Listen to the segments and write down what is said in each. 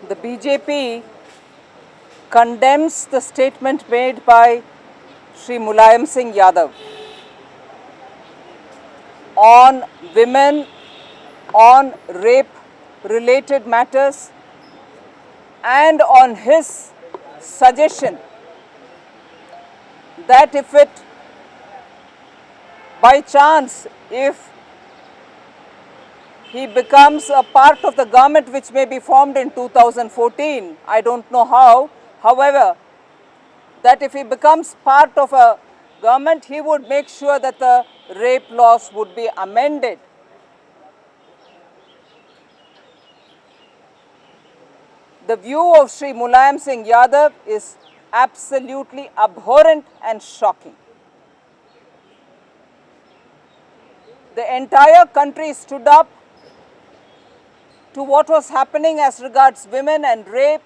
The BJP condemns the statement made by Shri Mulayam Singh Yadav on women, on rape-related matters, and on his suggestion that by chance, if he becomes a part of the government which may be formed in 2014, I don't know how, however, that if he becomes part of a government, he would make sure that the rape laws would be amended. The view of Shri Mulayam Singh Yadav is absolutely abhorrent and shocking. The entire country stood up to what was happening as regards women and rape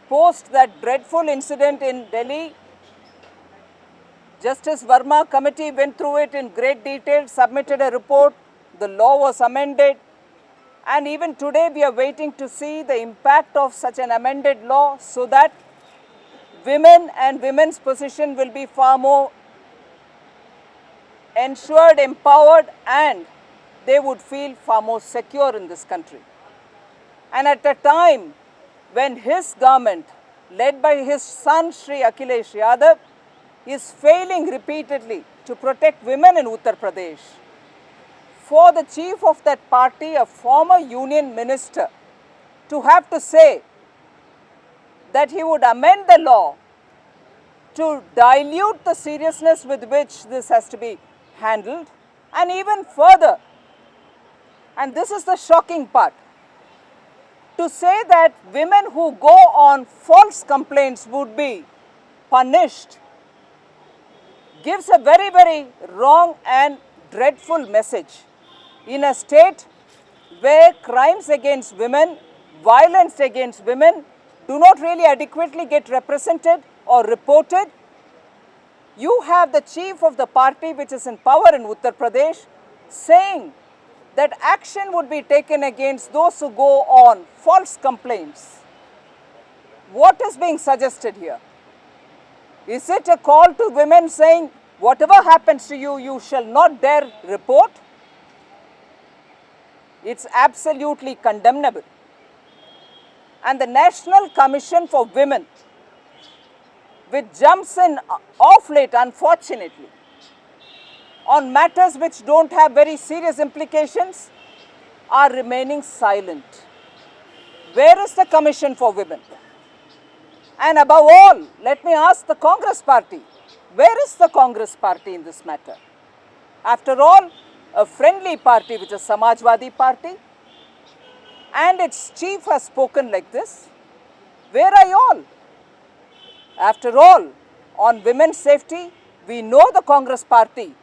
post that dreadful incident in Delhi. Justice Verma committee went through it in great detail, submitted a report, the law was amended, and even today we are waiting to see the impact of such an amended law so that women and women's position will be far more ensured, empowered, and they would feel far more secure in this country. And at a time when his government, led by his son Shri Akhilesh Yadav, is failing repeatedly to protect women in Uttar Pradesh, for the chief of that party, a former union minister, to have to say that he would amend the law to dilute the seriousness with which this has to be handled, and even further, and this is the shocking part, to say that women who go on false complaints would be punished gives a very, very wrong and dreadful message in a state where crimes against women, violence against women do not really adequately get represented or reported. You have the chief of the party which is in power in Uttar Pradesh saying that action would be taken against those who go on false complaints. What is being suggested here? Is it a call to women saying, whatever happens to you, you shall not dare report? It's absolutely condemnable. And the National Commission for Women, which jumps in off late, unfortunately, on matters which don't have very serious implications, are remaining silent. Where is the Commission for Women? And above all, let me ask the Congress party, where is the Congress party in this matter? After all, a friendly party which is Samajwadi Party, and its chief has spoken like this. Where are you all? After all, on women's safety, we know the Congress party,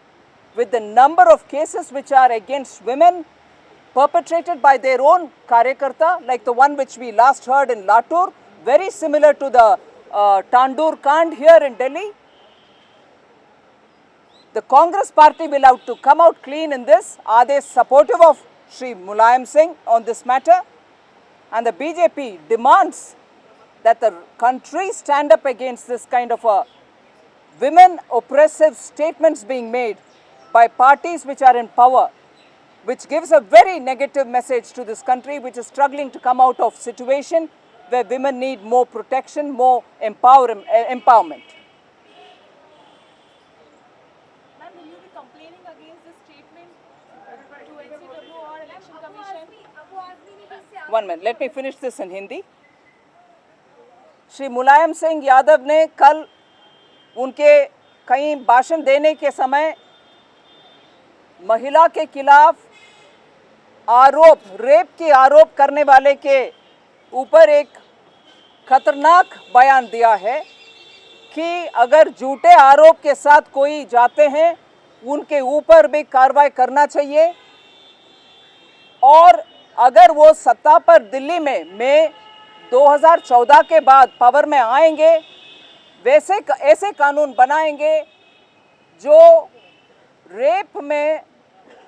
with the number of cases which are against women perpetrated by their own karyakarta, like the one which we last heard in Latur, very similar to the Tandur Kand here in Delhi. The Congress party will have to come out clean in this. Are they supportive of Shri Mulayam Singh on this matter? And the BJP demands that the country stand up against this kind of a women oppressive statements being made by parties which are in power, which gives a very negative message to this country which is struggling to come out of situation where women need more protection, more empowerment. Ma'am, will you be complaining against this statement to NCW or Election Commission? 1 minute, let me finish this in Hindi. Shri Mulayam Singh Yadav ने कल उनके कहीं भाषण देने के समय महिला के खिलाफ आरोप, रेप के आरोप करने वाले के ऊपर एक खतरनाक बयान दिया है कि अगर झूठे आरोप के साथ कोई जाते हैं उनके ऊपर भी कार्रवाई करना चाहिए, और अगर वो सत्ता पर दिल्ली में मई 2014 के बाद पावर में आएंगे, वैसे ऐसे कानून बनाएंगे जो रेप में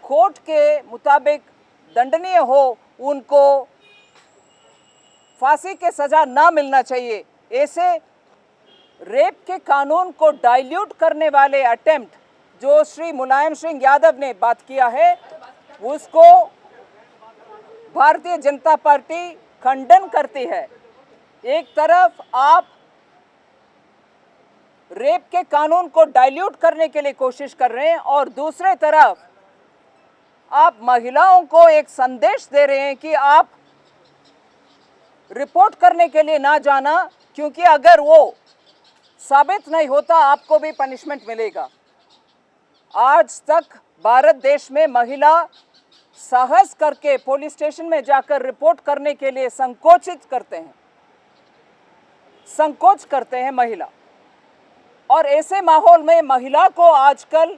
कोर्ट के मुताबिक दंडनीय हो, उनको फांसी के सजा ना मिलना चाहिए। ऐसे रेप के कानून को डाइल्यूट करने वाले अटेम्प्ट जो श्री मुलायम सिंह यादव ने बात किया है, उसको भारतीय जनता पार्टी खंडन करती है। एक तरफ आप रेप के कानून को डाइल्यूट करने के लिए कोशिश कर रहे हैं और दूसरे तरफ आप महिलाओं को एक संदेश दे रहे हैं कि आप रिपोर्ट करने के लिए ना जाना, क्योंकि अगर वो साबित नहीं होता आपको भी पनिशमेंट मिलेगा। आज तक भारत देश में महिला साहस करके पुलिस स्टेशन में जाकर रिपोर्ट करने के लिए संकोच करते हैं महिला। और ऐसे माहौल में महिला को आजकल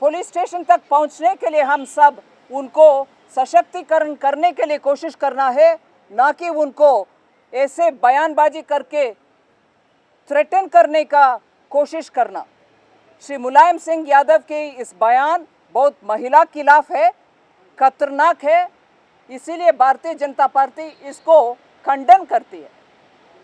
पुलिस स्टेशन तक पहुंचने के लिए हम सब उनको सशक्तिकरण करने के लिए कोशिश करना है, ना कि उनको ऐसे बयानबाजी करके थ्रेटन करने का कोशिश करना। श्री मुलायम सिंह यादव के इस बयान बहुत महिला के खिलाफ है, खतरनाक है, इसीलिए भारतीय जनता पार्टी इसको खंडन करती है।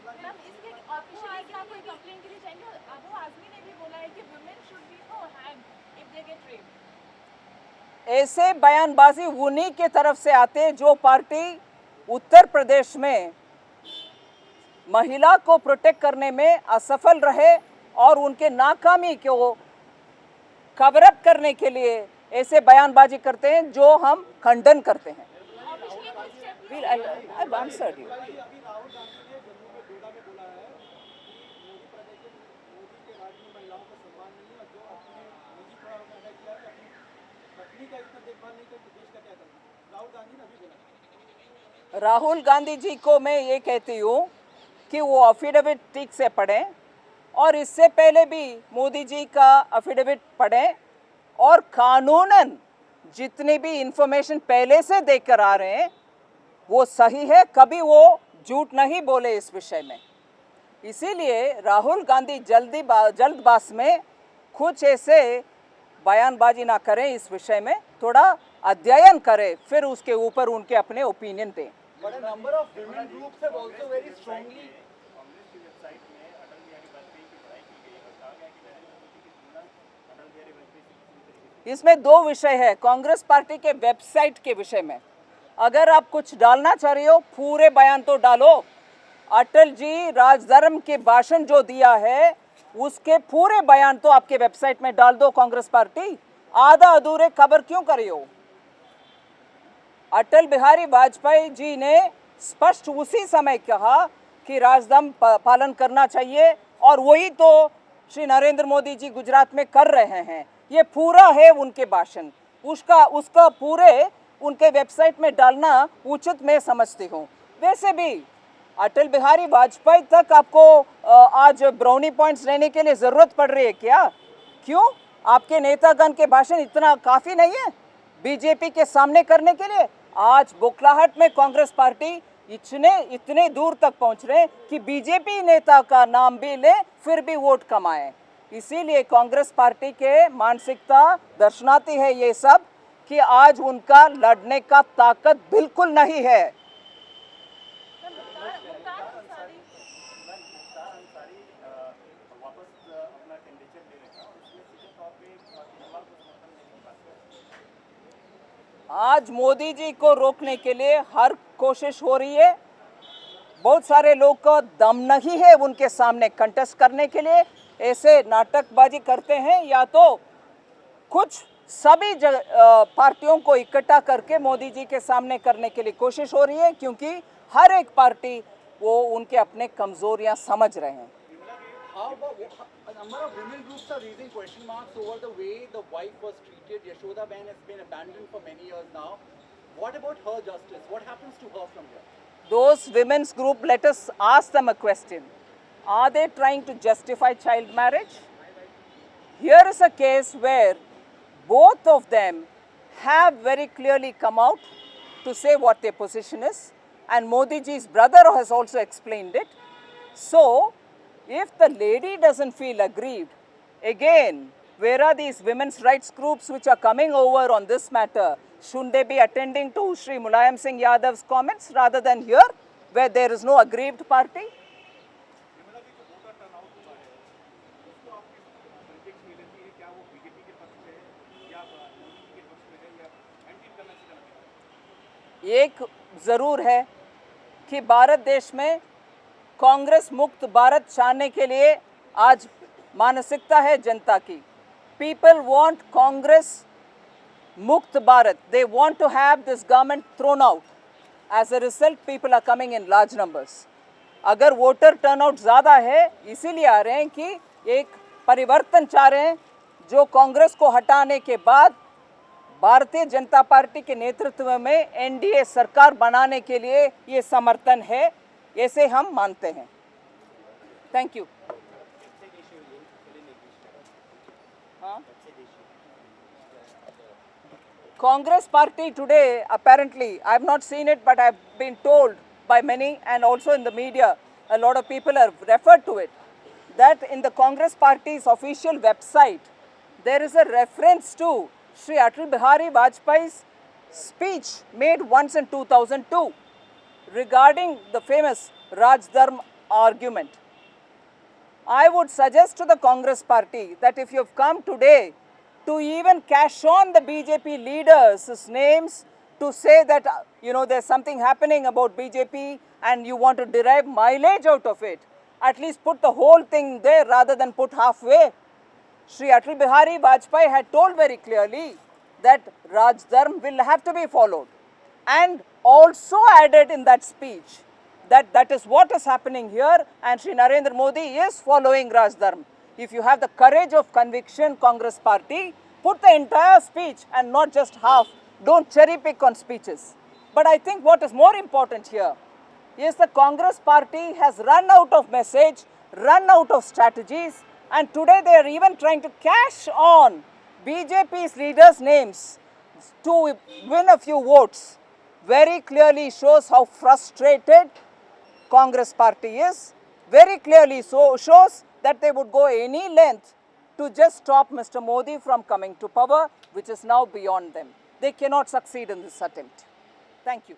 मैम, इसके ऑफिशियली क्या कोई कंप्लेंट के लिए जाएंगे? अबू आजमी ने भी बोला है कि women should be hanged if they get raped. ऐसे बयानबाजी उन्हीं के तरफ से आते जो पार्टी उत्तर प्रदेश में महिला को प्रोटेक्ट करने में असफल रहे और उनके नाकामी को कवर अप करने के लिए ऐसे बयानबाजी करते हैं जो हम खंडन करते हैं। ऑफिशियली कोई step Well, I've answered you. Rahul Gandhi ji को मैं ये कहती हूँ कि वो अफिडेविट ठीक से पढ़ें और इससे पहले भी मोदी जी का अफिडेविट पढ़ें और कानूनन जितनी भी इंफॉर्मेशन पहले से देकर आ रहे हैं वो सही है, कभी वो झूठ नहीं बोले इस विषय में। इसीलिए राहुल गांधी जल्दबाज में कुछ ऐसे बयानबाजी ना करें, इस विषय में थोड़ा अध्ययन करें, फिर उसके ऊपर उनके अपने ओपिनियन दें। But a number of women groups have also very strongly इसमें दो विषय है कांग्रेस पार्टी के वेबसाइट के विषय में। अगर आप कुछ डालना चाह रहे हो पूरे बयान तो डालो। अटल जी राजधर्म के भाषण जो दिया है उसके पूरे बयान तो आपके वेबसाइट में डाल दो कांग्रेस पार्टी। आधा अधूरे खबर क्यों कर रही हो? अटल बिहारी वाजपेयी जी ने स्पष्ट उसी समय कहा कि राजधर्म पालन करना चाहिए और वही तो श्री नरेंद्र मोदी जी गुजरात में कर रहे हैं। ये पूरा है उनके भाषण, उसका पूरे उनके वेबसाइट में डालना उचित मैं समझती हूँ। वैसे भी अटल बिहारी वाजपेयी तक आपको आज ब्राउनी पॉइंट्स लेने के लिए ज़रूरत पड़ रही है क्या? क्यों? आपके नेतागण के भाषण इतना काफ़ी नहीं है बीजेपी के सामने करने के लिए? आज बौखलाहट में कांग्रेस पार्टी इतने दूर तक पहुंच रहे कि बीजेपी नेता का नाम भी ले फिर भी वोट कमाए। इसीलिए कांग्रेस पार्टी के मानसिकता दर्शाती है ये सब कि आज उनका लड़ने का ताकत बिल्कुल नहीं है। आज मोदी जी को रोकने के लिए हर कोशिश हो रही है। बहुत सारे लोग को दम नहीं है उनके सामने कंटेस्ट करने के लिए, ऐसे नाटकबाजी करते हैं या तो कुछ सभी पार्टियों को इकट्ठा करके मोदी जी के सामने करने के लिए कोशिश हो रही है, क्योंकि हर एक पार्टी वो उनके अपने कमजोरियां समझ रहे हैं। How about a number of women groups are raising question marks over the way the wife was treated. Yashoda Ben has been abandoned for many years now. What about her justice? What happens to her from here? Those women's group, let us ask them a question. Are they trying to justify child marriage? Here is a case where both of them have very clearly come out to say what their position is, and Modi ji's brother has also explained it. So, if the lady doesn't feel aggrieved, again, where are these women's rights groups which are coming over on this matter? Shouldn't they be attending to Shri Mulayam Singh Yadav's comments rather than here? where there is no aggrieved party? एक ज़रूर है कि भारत देश में कांग्रेस मुक्त भारत चाहने के लिए आज मानसिकता है जनता की. People want Congress Mukt Bharat. They want to have this government thrown out. As a result, people are coming in large numbers. अगर वोटर टर्नआउट ज़्यादा है इसीलिए आ रहे हैं कि एक परिवर्तन चाह रहे हैं जो कांग्रेस को हटाने के बाद भारतीय जनता पार्टी के नेतृत्व में एनडीए सरकार बनाने के लिए ये समर्थन है, ऐसे हम मानते हैं. Thank you. Congress party today, apparently, I have not seen it, but I have been told by many and also in the media, a lot of people have referred to it, that in the Congress party's official website, there is a reference to Sri Atal Bihari Vajpayee's speech made once in 2002 regarding the famous Rajdharm argument. I would suggest to the Congress party that if you have come today to even cash on the BJP leaders' names to say that, there's something happening about BJP and you want to derive mileage out of it, at least put the whole thing there rather than put halfway. Sri Atal Bihari Vajpayee had told very clearly that Rajdharm will have to be followed, and also added in that speech that is what is happening here, and Sri Narendra Modi is following Rajdharm. If you have the courage of conviction, Congress party, put the entire speech and not just half. Don't cherry pick on speeches. But I think what is more important here is the Congress party has run out of message, run out of strategies, and today they are even trying to cash on BJP's leaders' names to win a few votes. Very clearly shows how frustrated Congress party is. Very clearly shows that they would go any length to just stop Mr. Modi from coming to power, which is now beyond them. They cannot succeed in this attempt. Thank you.